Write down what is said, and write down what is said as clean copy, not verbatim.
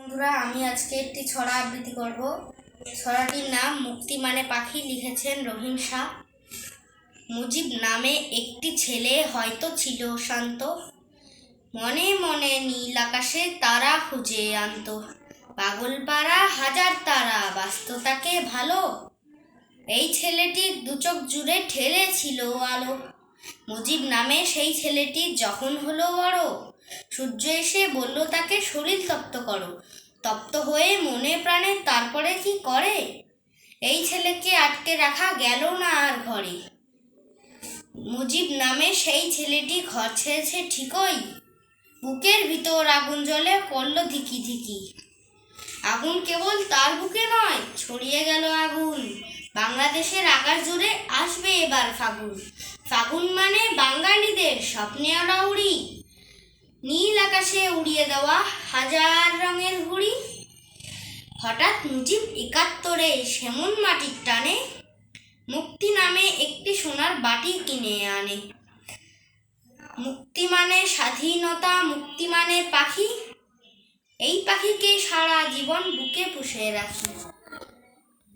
বন্ধুরা, আমি আজকে একটি ছড়া আবৃত্তি করব। ছড়াটির নাম মুক্তি মানে পাখি। লিখেছেন রহিম শাহ। মুজিব নামে একটি ছেলে হয়তো ছিল শান্ত, মনে মনে নীল আকাশে তারা খুঁজে আনত। পাগলপাড়া হাজার তারা বাসত তাকে ভালো, এই ছেলেটির দুচোখ জুড়ে ঠেলেছিল আলো। মুজিব নামে সেই ছেলেটি যখন হলো বড়, সূর্য এসে বলল তাকে শরীর তপ্ত করো। তপ্ত হয়ে মনে প্রাণে তারপরে কি করে, এই ছেলেকে আটকে রাখা গেল না আর ঘরে। মুজিব নামে সেই ছেলেটি ঘর ছেড়েছে ঠিকই, বুকের ভিতর আগুন জ্বলে পড়ল ধিকি ধিকি। আগুন কেবল তার বুকে নয়, ছড়িয়ে গেল আগুন বাংলাদেশের আকাশ জুড়ে। আসবে এবার ফাগুন, ফাগুন মানে বাঙালিদের স্বপ্নে ওরা উড়ি, নীল আকাশে উড়িয়ে দেওয়া হাজার রঙের ঘুড়ি। হঠাৎ মুজিব ৭১-এ সেমন মাটির টানে মুক্তি নামে একটি সোনার বাটি কিনে আনে। মুক্তি মানে স্বাধীনতা, মুক্তি মানে পাখি, এই পাখিকে সারা জীবন বুকে পুষে রাখি।